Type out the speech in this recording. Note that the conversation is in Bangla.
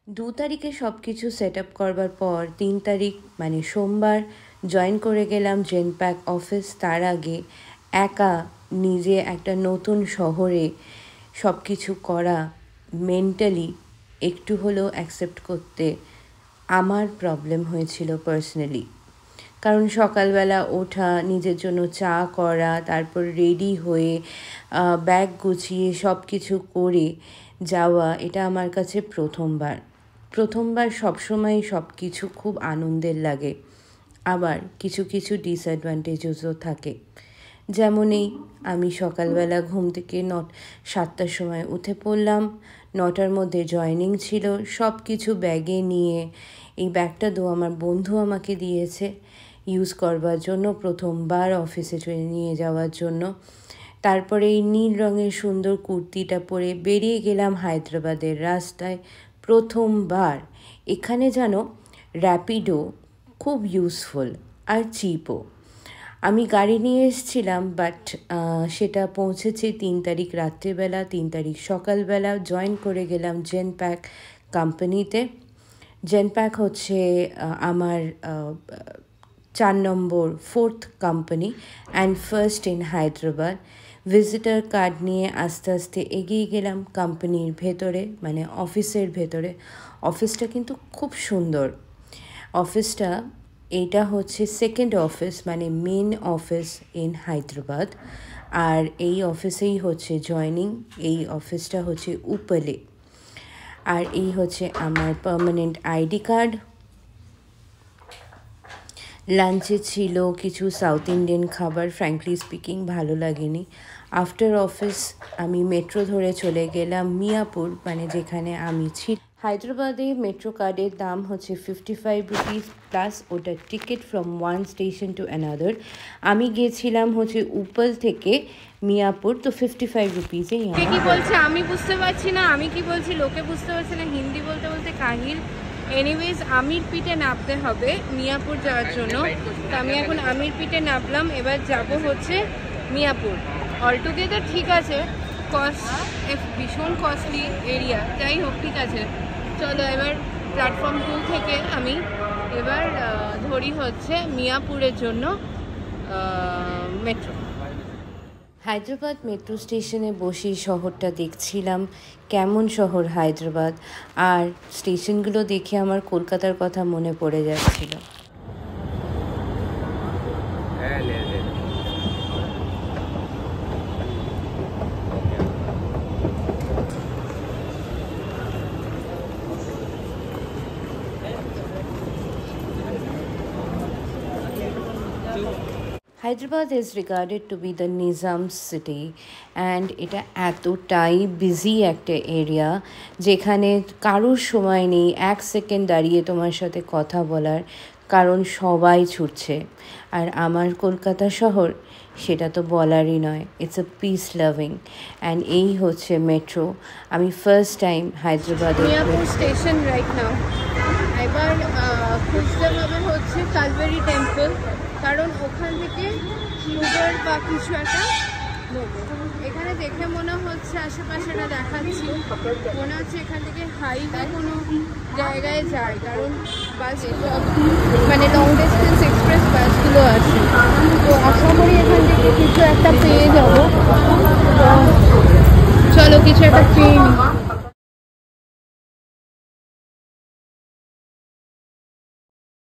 2 তারিখে সব কিছু সেট আপ করবার পর 3 তারিখ মানে সোমবার জয়েন করে গেলাম জেনপ্যাক অফিস। তার আগে একা নিজে একটা নতুন শহরে সব কিছু করা মেন্টালি একটু হলেও অ্যাকসেপ্ট করতে আমার প্রবলেম হয়েছিল পার্সোনালি। কারণ সকালবেলা ওঠা, নিজের জন্য চা করা, তারপর রেডি হয়ে ব্যাগ গুছিয়ে সব কিছু করে যাওয়া, এটা আমার কাছে প্রথমবার সবসময় সব কিছু খুব আনন্দের লাগে। আবার কিছু কিছু ডিসঅ্যাডভান্টেজেসও থাকে। যেমন আমি সকালবেলা ঘুম থেকে 7টার সময় উঠে পড়লাম, 9টার মধ্যে জয়েনিং ছিল, সব কিছু ব্যাগে নিয়ে। এই ব্যাগটা আমার বন্ধু আমাকে দিয়েছে ইউজ করবার জন্য, প্রথমবার অফিসে নিয়ে যাওয়ার জন্য। তারপরে এই নীল রঙের সুন্দর কুর্তিটা পরে বেরিয়ে গেলাম হায়দ্রাবাদের রাস্তায়। প্রথমবার এখানে যেন র্যাপিডো খুব ইউজফুল আর চিপও। আমি গাড়ি নিয়ে এসেছিলাম, বাট সেটা পৌঁছেছে 3 তারিখ রাত্রিবেলা। 3 তারিখ সকালবেলা জয়েন করে গেলাম জেনপ্যাক কোম্পানিতে। জেনপ্যাক হচ্ছে আমার 4 নম্বর 4th company and first in Hyderabad. Visitor card নিয়ে আস্তে আস্তে এগিয়ে গেলাম কোম্পানির ভেতরে, মানে অফিসের ভেতরে। অফিসটা কিন্তু খুব সুন্দর। অফিসটা এইটা হচ্ছে সেকেন্ড অফিস, মানে মেন অফিস ইন হায়দ্রাবাদ। আর এই অফিসেই হচ্ছে জয়নিং। এই অফিসটা হচ্ছে উপলে। আর এই হচ্ছে আমার পার্মানেন্ট আইডি কার্ড। লাঞ্চে ছিল কিছু সাউথ ইন্ডিয়ান খাবার, ফ্র্যাঙ্কলি স্পিকিং ভালো লাগেনি। আফটার অফিস আমি মেট্রো ধরে চলে গেলাম মিয়াপুর, মানে যেখানে আমি ছিল। হায়দ্রাবাদে মেট্রো কার্ডের দাম হচ্ছে 55 রুপিস প্লাস ওটার ticket from one station to another. আমি গিয়েছিলাম হচ্ছে উপল থেকে মিয়াপুর, তো 55 রুপিসে। কি বলছে আমি বুঝতে পারছি না, আমি কি বলছি লোকে বুঝতে পারছে না, হিন্দি বলতে বলতে কাহিল। এনিওয়েজ আমিরপিটে নামতে হবে মিয়াপুর যাওয়ার জন্য। তো আমি এখন আমিরপিটে নামলাম, এবার যাব হচ্ছে মিয়াপুর। অলটুগেদার ঠিক আছে, ভীষণ কস্টলি এরিয়া, যাই হোক ঠিক আছে। চলো এবার প্ল্যাটফর্ম 2 থেকে আমি এবার ধরি হচ্ছে মিয়াপুরের জন্য মেট্রো। হায়দ্রাবাদ মেট্রো স্টেশনে বসে শহরটা দেখছিলাম, কেমন শহর হায়দ্রাবাদ। আর স্টেশনগুলো দেখে আমার কলকাতার কথা মনে পড়ে যাচ্ছিল। Hyderabad is regarded to be the Nizam's city, and এটা এতটাই বিজি একটা এরিয়া যেখানে কারোর সময় নেই 1 সেকেন্ড দাঁড়িয়ে তোমার সাথে কথা বলার, কারণ সবাই ছুটছে। আর আমার কলকাতা শহর সেটা তো বলারই নয়, it's a peace loving. And এই হচ্ছে মেট্রো। আমি ফার্স্ট টাইম হায়দ্রাবাদে মিয়াপুর স্টেশন রাইট নাও। এবার খুঁজতে হবে হচ্ছে কালবেরি টেম্পল, কারণ ওখান থেকে উবের বা কিছু একটা নেবো। এখানে দেখে মনে হচ্ছে আশেপাশেটা দেখাচ্ছি, মনে হচ্ছে এখান থেকে হাইওয়ে কোনো জায়গায় যায়, কারণ বাস মানে লং ডিস্টেন্স এক্সপ্রেস বাসগুলো আছে। তো আশা করি এখান থেকে কিছু একটা পেয়ে যাবো। চলো কিছু একটা পেয়ে নিই।